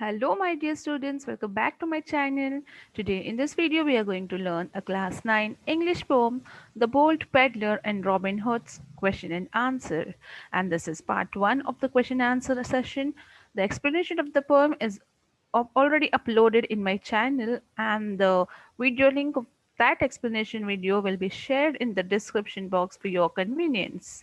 Hello my dear students, welcome back to my channel. Today in this video we are going to learn a class 9 English poem, The Bold Peddler and Robin Hood's question and answer. And this is part 1 of the question and answer session. The explanation of the poem is already uploaded in my channel, and the video link of that explanation video will be shared in the description box for your convenience.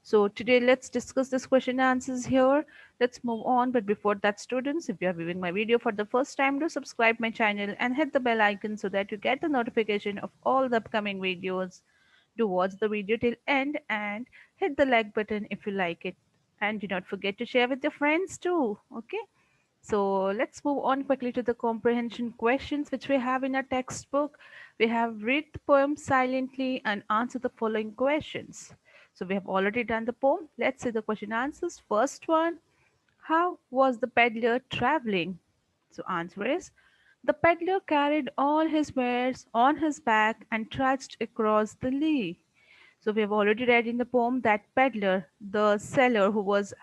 So today let's discuss this question and answers here. Let's move on. But before that, students, if you are viewing my video for the first time, do subscribe my channel and hit the bell icon so that you get the notification of all the upcoming videos. Do watch the video till end and hit the like button if you like it. And do not forget to share with your friends too. Okay. So let's move on quickly to the comprehension questions which we have in our textbook. We have read the poem silently and answer the following questions. So we have already done the poem. Let's see the question answers. First one, how was the peddler traveling? So answer is, the peddler carried all his wares on his back and trudged across the lea. So we have already read in the poem that peddler, the seller who was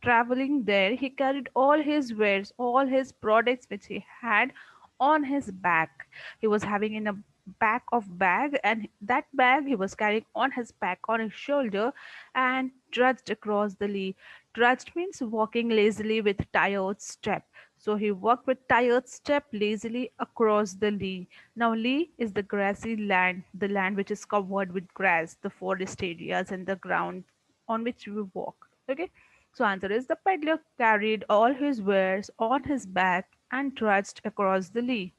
traveling there, he carried all his wares, all his products which he had on his back. He was having in a back of bag, and that bag he was carrying on his back, on his shoulder, and trudged across the lea. Trudged means walking lazily with tired step. So he walked with tired step lazily across the lea. Now lea is the grassy land, the land which is covered with grass, the forest areas and the ground on which we walk. Okay. So answer is, the peddler carried all his wares on his back and trudged across the lea.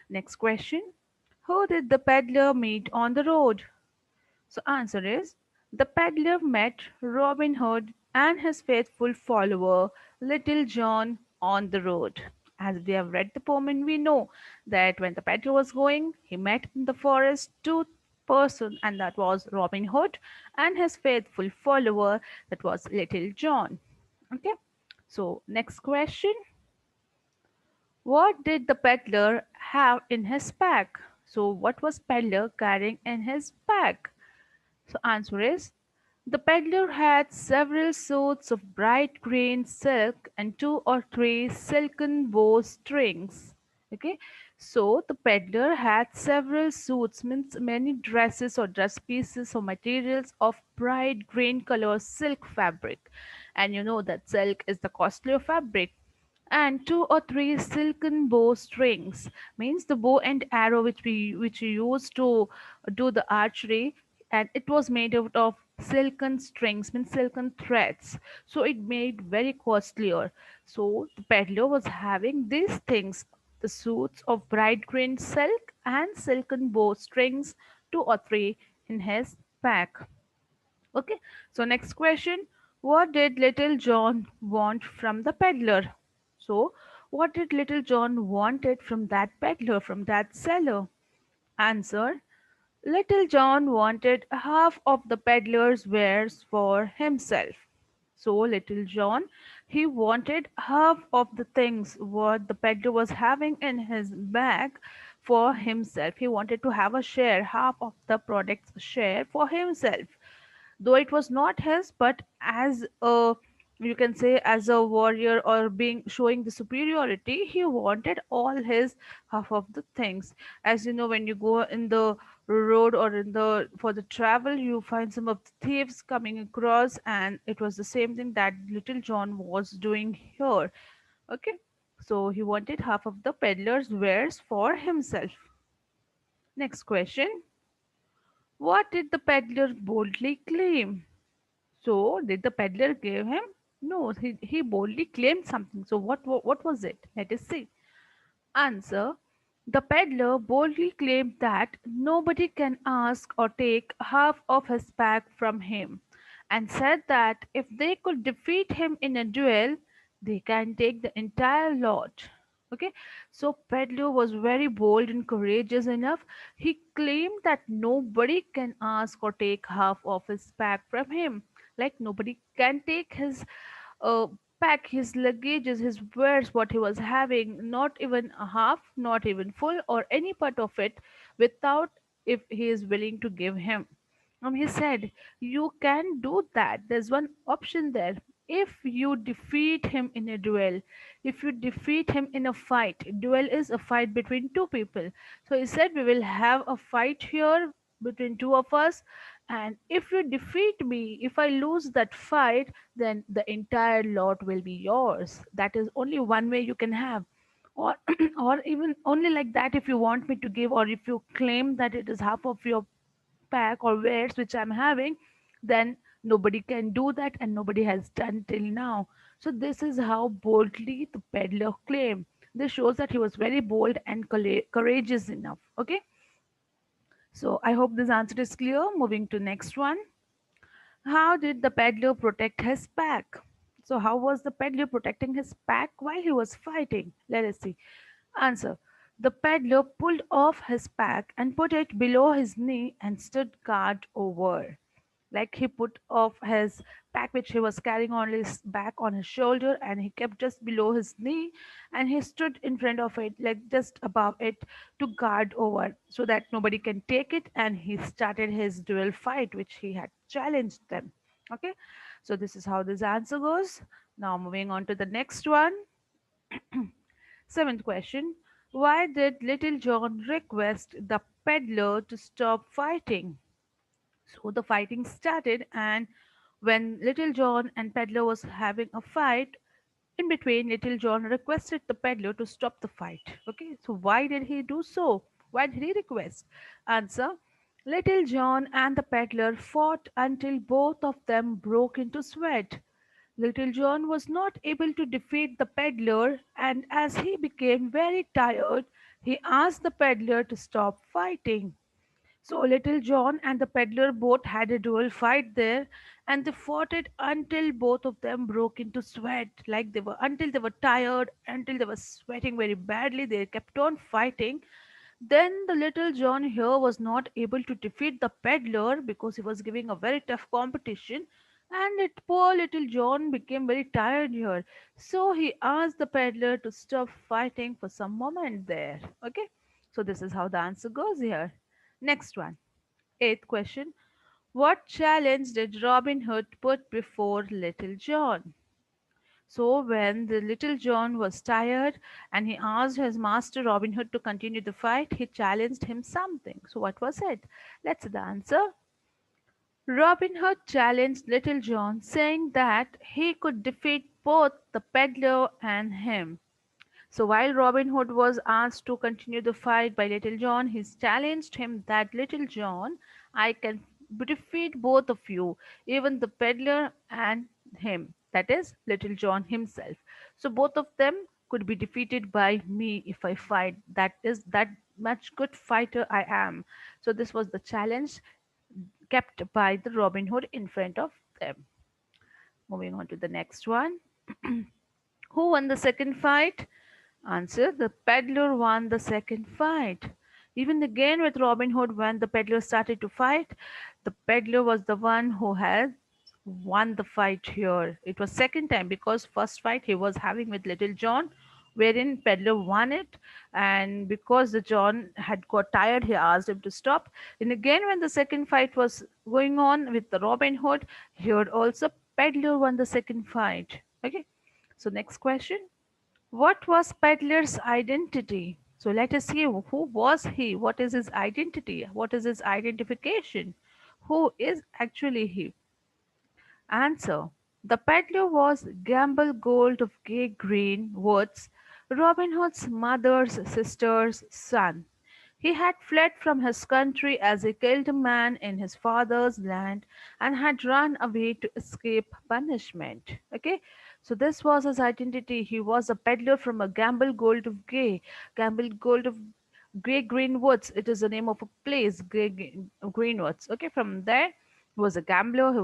Next question. Who did the peddler meet on the road? So answer is, the peddler met Robin Hood and his faithful follower Little John on the road. As we have read the poem and we know that when the peddler was going, he met in the forest two person, and that was Robin Hood and his faithful follower, that was Little John. Okay. So next question. What did the peddler have in his pack? So what was peddler carrying in his pack? So answer is, the peddler had several suits of bright green silk and two or three silken bow strings. Okay, so the peddler had several suits, means many dresses or dress pieces or materials of bright green color silk fabric, and you know that silk is the costlier fabric, and two or three silken bow strings, means the bow and arrow which we use to do the archery, and it was made out of silken strings, means silken threads, so it made very costlier. So the peddler was having these things, the suits of bright green silk and silken bow strings, two or three, in his pack. Okay, so next question. What did Little John want from the peddler? So, what did Little John wanted from that peddler, from that seller? Answer. Little John wanted half of the peddler's wares for himself. So Little John, he wanted half of the things what the peddler was having in his bag for himself. He wanted to have a share, half of the product's share for himself, though it was not his, but as a, you can say, as a warrior or being showing the superiority, he wanted all his half of the things. As you know, when you go in the road or in the for the travel, you find some of the thieves coming across, and it was the same thing that Little John was doing here. Okay, so he wanted half of the peddler's wares for himself. Next question. What did the peddler boldly claim? So, did the peddler give him? No, he boldly claimed something. So, what was it? Let us see. Answer. The peddler boldly claimed that nobody can ask or take half of his pack from him, and said that if they could defeat him in a duel, they can take the entire lot. Okay, so peddler was very bold and courageous enough. He claimed that nobody can ask or take half of his pack from him. Like nobody can take his uh, pack, his luggages, his wares, what he was having, not even a half, not even full, or any part of it, without, if he is willing to give him. He said, you can do that. There's one option there. if you defeat him in a duel, if you defeat him in a fight, duel is a fight between two people. So he said, we will have a fight here between two of us, and if you defeat me, if I lose that fight, then the entire lot will be yours. That is only one way you can have. Or or even only like that, if you want me to give, or if you claim that it is half of your pack or wares which I'm having, then nobody can do that, and nobody has done till now. So this is how boldly the peddler claimed. This shows that he was very bold and courageous enough. Okay, so I hope this answer is clear. Moving to next one. How did the peddler protect his pack? So how was the peddler protecting his pack while he was fighting? Let us see. Answer. The peddler pulled off his pack and put it below his knee and stood guard over. Like he put off his pack which he was carrying on his back on his shoulder, and he kept just below his knee, and he stood in front of it, like just above it, to guard over so that nobody can take it, and he started his duel fight which he had challenged them. Okay, so this is how this answer goes. Now moving on to the next one. Seventh question. Why did Little John request the peddler to stop fighting? So the fighting started, and when Little John and Peddler was having a fight, in between, Little John requested the peddler to stop the fight. Okay, so why did he do so? Why did he request? Answer. Little John and the peddler fought until both of them broke into sweat. Little John was not able to defeat the peddler, and as he became very tired, he asked the peddler to stop fighting. So Little John and the peddler both had a duel fight there, and they fought it until both of them broke into sweat. Like they were, until they were tired, until they were sweating very badly. They kept on fighting. Then the Little John here was not able to defeat the peddler because he was giving a very tough competition. And it poor Little John became very tired here. So he asked the peddler to stop fighting for some moment there. Okay. So this is how the answer goes here. Next one. Eighth question. What challenge did Robin Hood put before Little John? So when the Little John was tired and he asked his master Robin Hood to continue the fight, he challenged him something. So what was it? Let's see the answer. Robin Hood challenged Little John, saying that he could defeat both the peddler and him. So while Robin Hood was asked to continue the fight by Little John, he challenged him that Little John, I can defeat both of you, even the peddler and him, that is Little John himself. So both of them could be defeated by me if I fight. That is that much good fighter I am. So this was the challenge kept by the Robin Hood in front of them. Moving on to the next one. Who won the second fight? Answer. The peddler won the second fight. Even again with Robin Hood, when the peddler started to fight, the peddler was the one who had won the fight here. It was second time because first fight he was having with Little John, wherein peddler won it, and because the John had got tired, he asked him to stop. And again, when the second fight was going on with the Robin Hood, here also peddler won the second fight. Okay. So next question. What was Peddler's identity? So let us see, who was he? What is his identity? What is his identification? Who is actually he? Answer. The peddler was Gamble Gold of Gay Green Woods, Robin Hood's mother's sister's son. He had fled from his country as he killed a man in his father's land and had run away to escape punishment. Okay, so this was his identity. He was a peddler from a Gamble Gold of Gay. Gamble Gold of Grey Greenwoods. It is the name of a place, Greenwoods. Okay, from there he was a gambler. He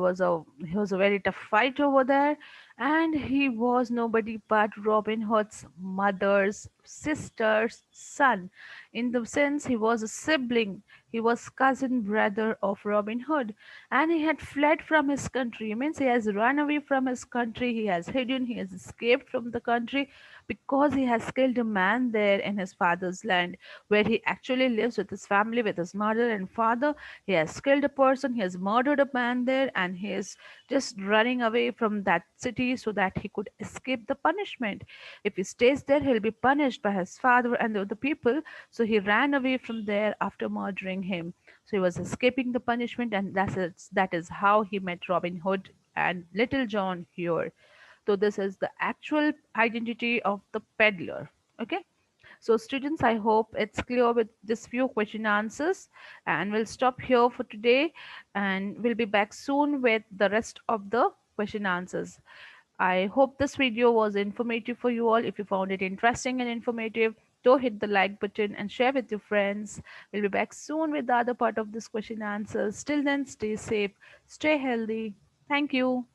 was a very tough fighter over there, and he was nobody but Robin Hood's mother's sister's son. In the sense, he was a sibling, he was cousin brother of Robin Hood, and he had fled from his country. Means he has run away from his country, he has hidden, he has escaped from the country because he has killed a man there in his father's land, where he actually lives with his family, with his mother and father. He has killed a person, he has murdered a man there, and he is just running away from that city so that he could escape the punishment. If he stays there, he'll be punished by his father and the other people. So he ran away from there after murdering him. So he was escaping the punishment, and that is how he met Robin Hood and Little John here. So this is the actual identity of the peddler. Okay. So students, I hope it's clear with this few question answers, and we'll stop here for today, and we'll be back soon with the rest of the question answers. I hope this video was informative for you all. If you found it interesting and informative, do hit the like button and share with your friends. We'll be back soon with the other part of this question answers. Till then, stay safe, stay healthy. Thank you.